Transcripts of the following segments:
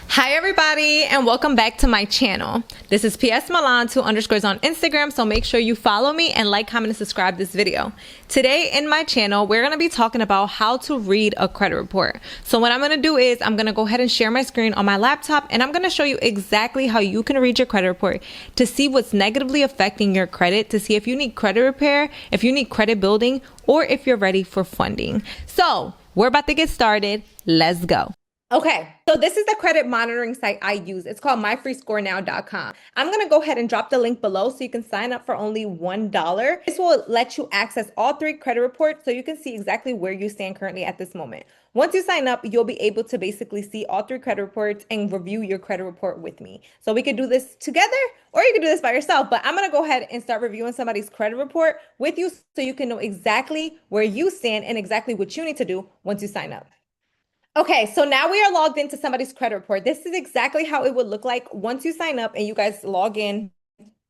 Hi everybody and welcome back to my channel. This is PS Milan 2 underscores on Instagram, so make sure you follow me and like, comment, and subscribe this video. Today in my channel, we're going to be talking about how to read a credit report. So what I'm going to do is I'm going to go ahead and share my screen on my laptop and I'm going to show you exactly how you can read your credit report to see what's negatively affecting your credit, to see if you need credit repair, if you need credit building, or if you're ready for funding. So we're about to get started. Let's go. Okay, so this is the credit monitoring site I use. It's called myfreescorenow.com. I'm going to go ahead and drop the link below so you can sign up for only $1. This will let you access all 3 credit reports so you can see exactly where you stand currently at this moment. Once you sign up, you'll be able to basically see all 3 credit reports and review your credit report with me. So we could do this together or you can do this by yourself, but I'm going to go ahead and start reviewing somebody's credit report with you so you can know exactly where you stand and exactly what you need to do once you sign up. Okay, so now we are logged into somebody's credit report. This is exactly how it would look like once you sign up and you guys log in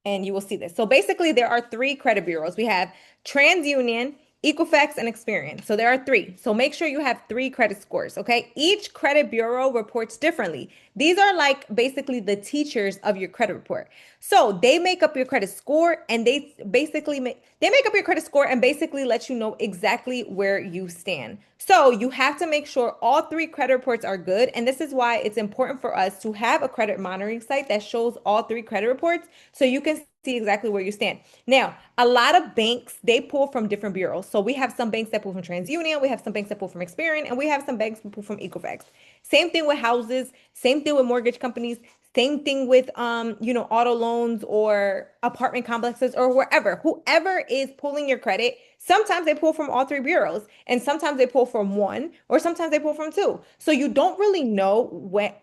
and you will see this. So basically there are 3 credit bureaus. We have TransUnion, Equifax, and Experian. So there are 3. So make sure you have 3 credit scores, okay? Each credit bureau reports differently. These are like basically the teachers of your credit report. So they make up your credit score and they make up your credit score and basically let you know exactly where you stand. So you have to make sure all 3 credit reports are good. And this is why it's important for us to have a credit monitoring site that shows all 3 credit reports so you can see exactly where you stand. Now, a lot of banks, they pull from different bureaus. So we have some banks that pull from TransUnion, we have some banks that pull from Experian, and we have some banks that pull from Equifax. Same thing with houses, same thing with mortgage companies, same thing with auto loans or apartment complexes or wherever. Whoever is pulling your credit, sometimes they pull from all 3 bureaus and sometimes they pull from one or sometimes they pull from 2. So you don't really know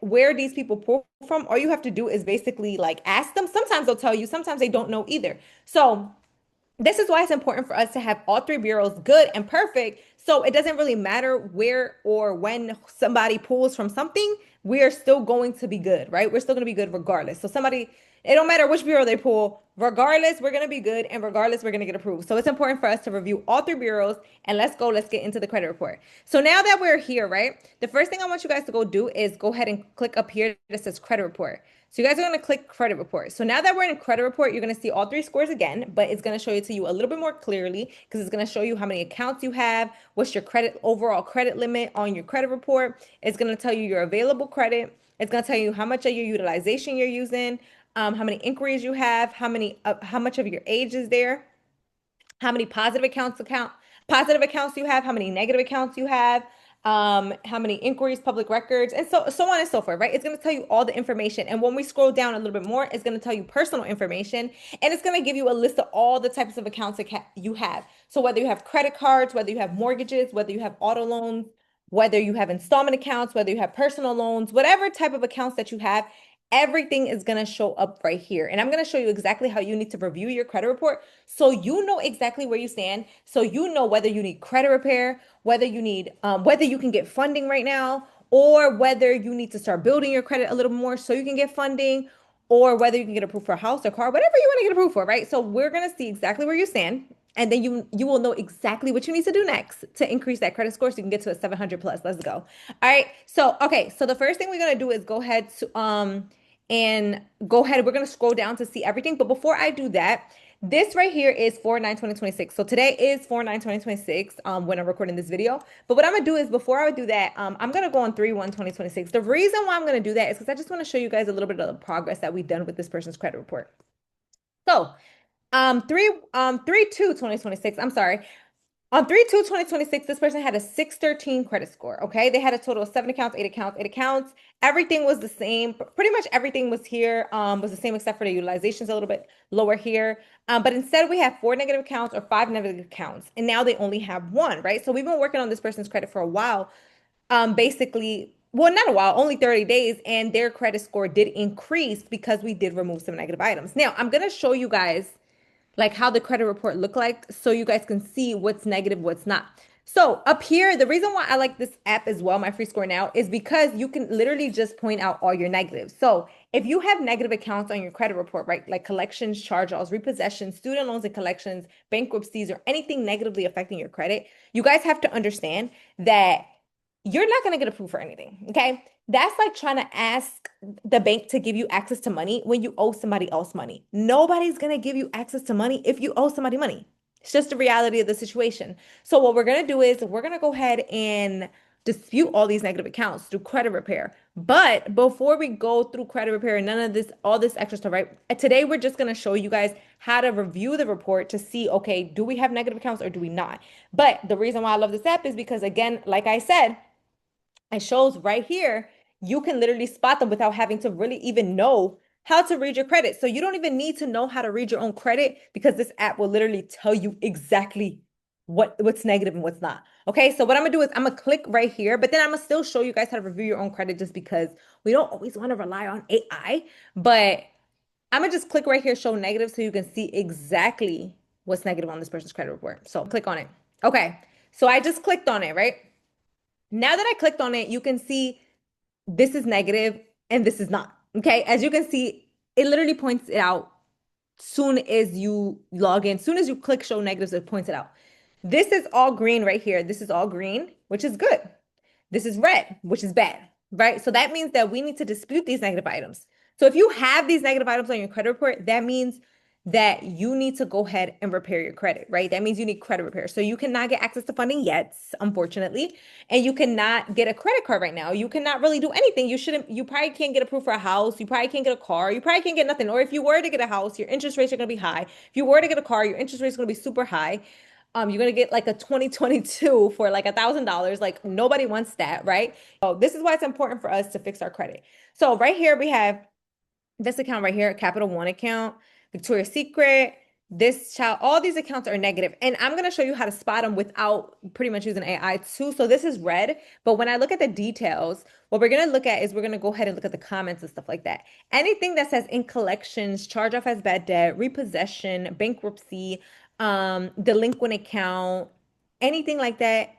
where these people pull from. All you have to do is basically like ask them. Sometimes they'll tell you, sometimes they don't know either. So this is why it's important for us to have all 3 bureaus good and perfect. So it doesn't really matter where or when somebody pulls from something, we are still going to be good, right? We're still going to be good regardless. So it don't matter which bureau they pull, regardless, we're going to be good. And regardless, we're going to get approved. So it's important for us to review all 3 bureaus and let's get into the credit report. So now that we're here, right? The first thing I want you guys to go do is go ahead and click up here that says credit report. So you guys are going to click credit report. So now that we're in credit report, you're going to see all 3 scores again, but it's going to show it to you a little bit more clearly because it's going to show you how many accounts you have, what's your overall credit limit on your credit report. It's going to tell you your available credit. It's going to tell you how much of your utilization you're using, how many inquiries you have, how much of your age is there, how many positive accounts you have, how many negative accounts you have, how many inquiries, public records, and so on and so forth, right? It's going to tell you all the information. And when we scroll down a little bit more, it's going to tell you personal information, and it's going to give you a list of all the types of accounts that you have. So whether you have credit cards, whether you have mortgages, whether you have auto loans, whether you have installment accounts, whether you have personal loans, whatever type of accounts that you have, everything is going to show up right here. And I'm going to show you exactly how you need to review your credit report so you know exactly where you stand. So you know whether you need credit repair, whether you can get funding right now, or whether you need to start building your credit a little more so you can get funding, or whether you can get approved for a house or car, whatever you want to get approved for, right? So we're going to see exactly where you stand. And then you will know exactly what you need to do next to increase that credit score so you can get to a 700 plus. Let's go. All right. So, okay. So the first thing we're going to do is go ahead we're going to scroll down to see everything. But before I do that, this right here is 4/9/2026. So today is 4/9/2026 when I'm recording this video. But what I'm going to do is before I do that, I'm going to go on 3/1/2026. The reason why I'm going to do that is because I just want to show you guys a little bit of the progress that we've done with this person's credit report. So 3/2/2026. I'm sorry. On 3/2/2026, this person had a 613 credit score. Okay. They had a total of 7 accounts, 8 accounts, 8 accounts. Everything was the same. Pretty much everything was here, was the same except for the utilizations a little bit lower here. But instead we have 4 negative accounts or 5 negative accounts. And now they only have 1, right? So we've been working on this person's credit for a while. Basically, well, not a while, only 30 days, and their credit score did increase because we did remove some negative items. Now, I'm going to show you guys like how the credit report look like so you guys can see what's negative, what's not. So up here, the reason why I like this app as well, My Free Score Now, is because you can literally just point out all your negatives. So if you have negative accounts on your credit report, right, like collections, charge-offs, repossessions, student loans and collections, bankruptcies, or anything negatively affecting your credit, you guys have to understand that you're not going to get approved for anything. Okay. That's like trying to ask the bank to give you access to money when you owe somebody else money. Nobody's going to give you access to money if you owe somebody money. It's just the reality of the situation. So what we're going to do is we're going to go ahead and dispute all these negative accounts through credit repair. But before we go through credit repair and none of this, all this extra stuff, right? Today, we're just going to show you guys how to review the report to see, okay, do we have negative accounts or do we not? But the reason why I love this app is because, again, like I said, it shows right here, you can literally spot them without having to really even know how to read your credit. So you don't even need to know how to read your own credit because this app will literally tell you exactly what's negative and what's not. Okay, so what I'm gonna do is I'm gonna click right here, but then I'm gonna still show you guys how to review your own credit just because we don't always want to rely on AI. But I'm gonna just click right here, show negative, so you can see exactly what's negative on this person's credit report. So click on it. Okay, so I just clicked on it, right? Now that I clicked on it, you can see this is negative and this is not. Okay, as you can see, it literally points it out soon as you log in. Soon as you click show negatives, it points it out. This is all green right here. This is all green, which is good. This is red, which is bad, right? So that means that we need to dispute these negative items. So if you have these negative items on your credit report, that means that you need to go ahead and repair your credit, right? That means you need credit repair. So you cannot get access to funding yet, unfortunately, and you cannot get a credit card right now. You cannot really do anything. You probably can't get approved for a house. You probably can't get a car. You probably can't get nothing. Or if you were to get a house, your interest rates are going to be high. If you were to get a car, your interest rate is going to be super high. You're gonna get like a 2022 for like $1,000. Like nobody wants that, right? So this is why it's important for us to fix our credit. So right here we have this account right here, Capital One account, Victoria's Secret, this child, all these accounts are negative. And I'm going to show you how to spot them without pretty much using AI too. So this is red, but when I look at the details, what we're going to look at is we're going to go ahead and look at the comments and stuff like that. Anything that says in collections, charge off as bad debt, repossession, bankruptcy, delinquent account, anything like that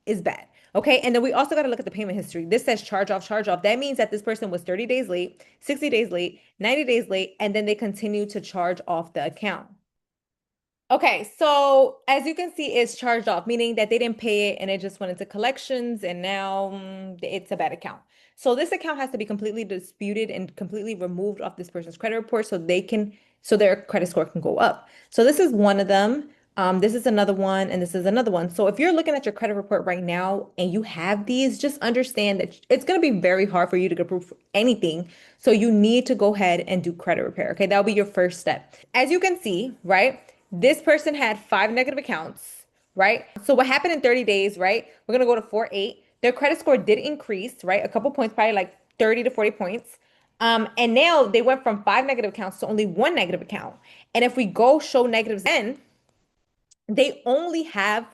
is bad. Okay. And then we also got to look at the payment history. This says charge off, charge off. That means that this person was 30 days late, 60 days late, 90 days late, and then they continue to charge off the account. Okay, so as you can see, it's charged off, meaning that they didn't pay it and it just went into collections and now it's a bad account. So this account has to be completely disputed and completely removed off this person's credit report so their credit score can go up. So this is one of them. This is another one, and this is another one. So if you're looking at your credit report right now and you have these, just understand that it's going to be very hard for you to get approved for anything. So you need to go ahead and do credit repair. Okay, that'll be your first step. As you can see, right? This person had 5 negative accounts, right? So what happened in 30 days, right? We're going to go to 4.8. Their credit score did increase, right? A couple points, probably like 30 to 40 points. And now they went from 5 negative accounts to only 1 negative account. And if we go show negatives in, they only have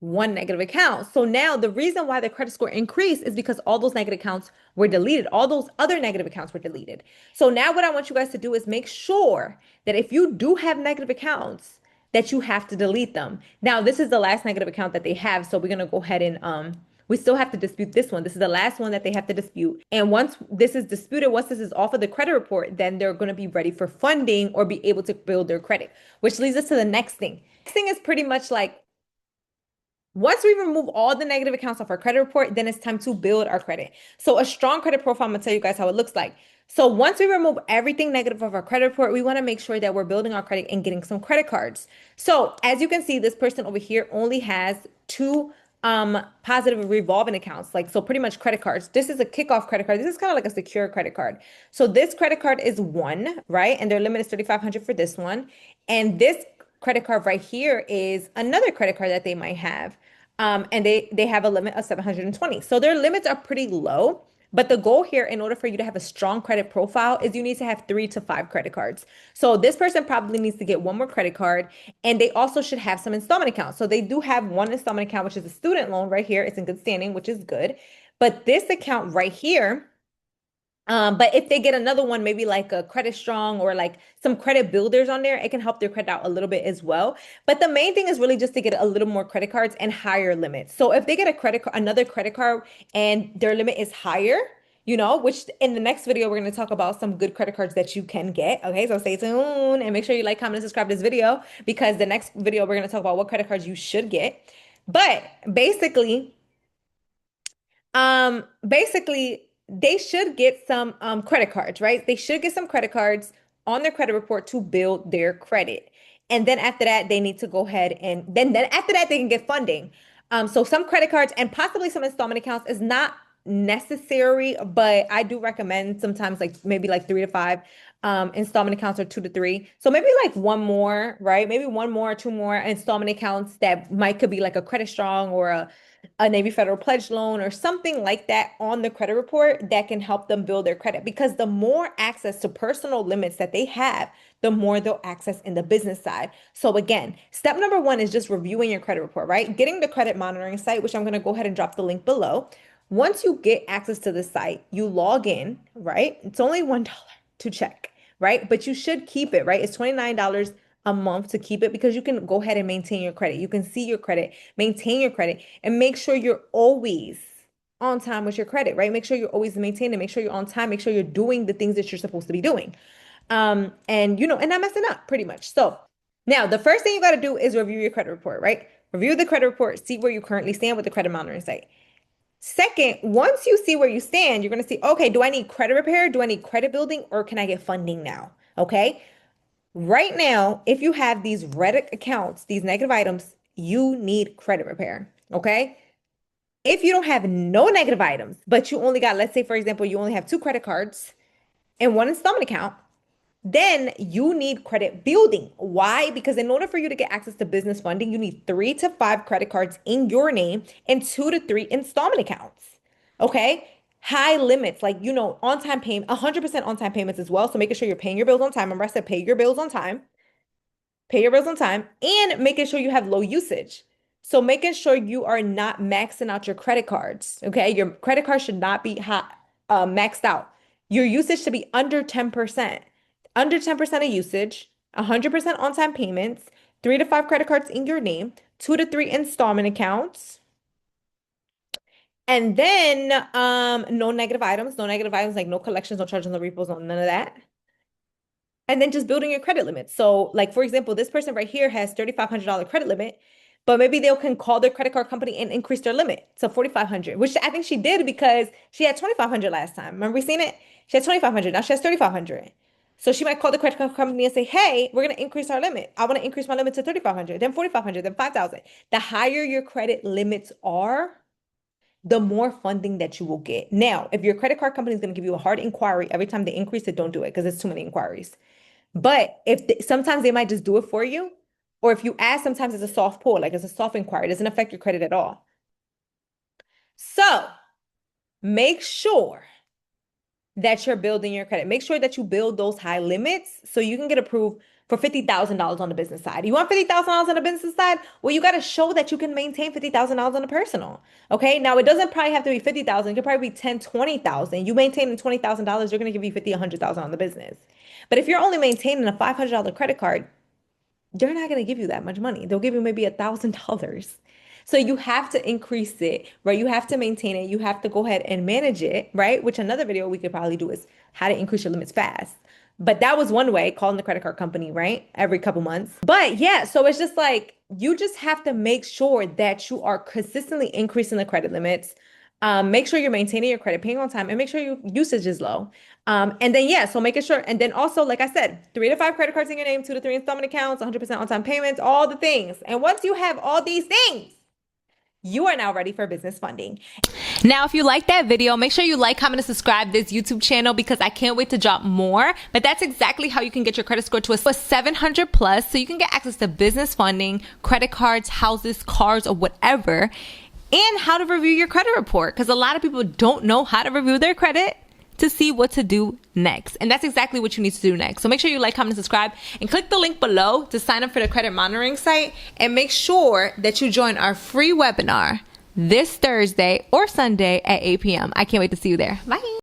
1 negative account. So now the reason why their credit score increased is because all those negative accounts were deleted. All those other negative accounts were deleted. So now what I want you guys to do is make sure that if you do have negative accounts, that you have to delete them. Now, this is the last negative account that they have. So we're going to go ahead and we still have to dispute this one. This is the last one that they have to dispute. And once this is disputed, once this is off of the credit report, then they're going to be ready for funding or be able to build their credit, which leads us to the next thing. Next thing is pretty much like, once we remove all the negative accounts off our credit report, then it's time to build our credit. So a strong credit profile, I'm gonna tell you guys how it looks like. So once we remove everything negative of our credit report, we want to make sure that we're building our credit and getting some credit cards. So as you can see, this person over here only has 2 positive revolving accounts, like so pretty much credit cards. This is a kickoff credit card. This is kind of like a secure credit card. So this credit card is 1, right? And their limit is 3,500 for this one. And this credit card right here is another credit card that they might have. And they have a limit of 720. So their limits are pretty low. But the goal here, in order for you to have a strong credit profile, is you need to have 3 to 5 credit cards. So this person probably needs to get 1 more credit card, and they also should have some installment accounts. So they do have 1 installment account, which is a student loan right here. It's in good standing, which is good. But this account right here, but if they get another one, maybe like a Credit Strong or like some credit builders on there, it can help their credit out a little bit as well. But the main thing is really just to get a little more credit cards and higher limits. So if they get another credit card and their limit is higher, which in the next video, we're going to talk about some good credit cards that you can get. Okay, so stay tuned and make sure you like, comment, and subscribe to this video because the next video, we're going to talk about what credit cards you should get. But basically, Basically, they should get some credit cards, right? They should get some credit cards on their credit report to build their credit. And then after that, they need to go ahead and then after that, they can get funding. So some credit cards and possibly some installment accounts is not necessary, but I do recommend sometimes like maybe like 3 to 5 installment accounts or 2 to 3. So maybe like one more, right? Maybe one more or two more installment accounts that might could be like a Credit Strong or a Navy Federal Pledge loan or something like that on the credit report that can help them build their credit. Because the more access to personal limits that they have, the more they'll access in the business side. So again, step number 1 is just reviewing your credit report, right? Getting the credit monitoring site, which I'm going to go ahead and drop the link below. Once you get access to the site, you log in, right? It's only $1 to check, right? But you should keep it, right? It's $29 a month to keep it because you can go ahead and maintain your credit. You can see your credit, maintain your credit, and make sure you're always on time with your credit, right? Make sure you're always maintaining, make sure you're on time, make sure you're doing the things that you're supposed to be doing. And not messing up pretty much. So now the first thing you got to do is review your credit report, right? Review the credit report, see where you currently stand with the credit monitoring site. Second, once you see where you stand, you're going to see, okay, do I need credit repair? Do I need credit building, or can I get funding now? Okay. Right now, if you have these red accounts, these negative items, you need credit repair. Okay. If you don't have no negative items, but you only got, let's say, for example, you only have 2 credit cards and 1 installment account, then you need credit building. Why? Because in order for you to get access to business funding, you need 3 to 5 credit cards in your name and 2 to 3 installment accounts. Okay. High limits, like, on-time payment, 100% on-time payments as well. So making sure you're paying your bills on time. Remember I said pay your bills on time, and making sure you have low usage. So making sure you are not maxing out your credit cards. Okay. Your credit card should not be maxed out. Your usage should be under 10%. Under 10% of usage, 100% on-time payments, 3 to 5 credit cards in your name, 2 to 3 installment accounts, and then no negative items like no collections, no charges, no repos, none of that. And then just building your credit limit. So like, for example, this person right here has $3,500 credit limit, but maybe they can call their credit card company and increase their limit to $4,500, which I think she did because she had $2,500 last time. Remember we seen it? She had $2,500. Now she has $3,500. So she might call the credit card company and say, hey, we're going to increase our limit. I want to increase my limit to $3,500, then $4,500, then $5,000. The higher your credit limits are, the more funding that you will get. Now, if your credit card company is going to give you a hard inquiry every time they increase it, don't do it because it's too many inquiries. But sometimes they might just do it for you. Or if you ask, sometimes it's a soft pull, like it's a soft inquiry. It doesn't affect your credit at all. So make sure that you're building your credit. Make sure that you build those high limits so you can get approved for $50,000 on the business side. You want $50,000 on the business side? Well, you got to show that you can maintain $50,000 on the personal. Okay. Now it doesn't probably have to be 50,000. It could probably be 10, 20,000. You maintaining $20,000, they're going to give you 50, 100,000 on the business. But if you're only maintaining a $500 credit card, they're not going to give you that much money. They'll give you maybe $1,000. So you have to increase it, right? You have to maintain it. You have to go ahead and manage it, right? Which another video we could probably do is how to increase your limits fast. But that was one way, calling the credit card company, right? Every couple months. But yeah, so it's just like, you just have to make sure that you are consistently increasing the credit limits. Make sure you're maintaining your credit, paying on time, and make sure your usage is low. And then, yeah, so making sure, and then also, like I said, 3 to 5 credit cards in your name, 2 to 3 installment accounts, 100% on-time payments, all the things. And once you have all these things, you are now ready for business funding. Now, if you like that video, make sure you like, comment, and subscribe this YouTube channel because I can't wait to drop more. But that's exactly how you can get your credit score to a 700 plus so you can get access to business funding, credit cards, houses, cars, or whatever, and how to review your credit report because a lot of people don't know how to review their credit to see what to do next. And that's exactly what you need to do next. So make sure you like, comment, and subscribe, and click the link below to sign up for the credit monitoring site, and make sure that you join our free webinar this Thursday or Sunday at 8 p.m. I can't wait to see you there. Bye.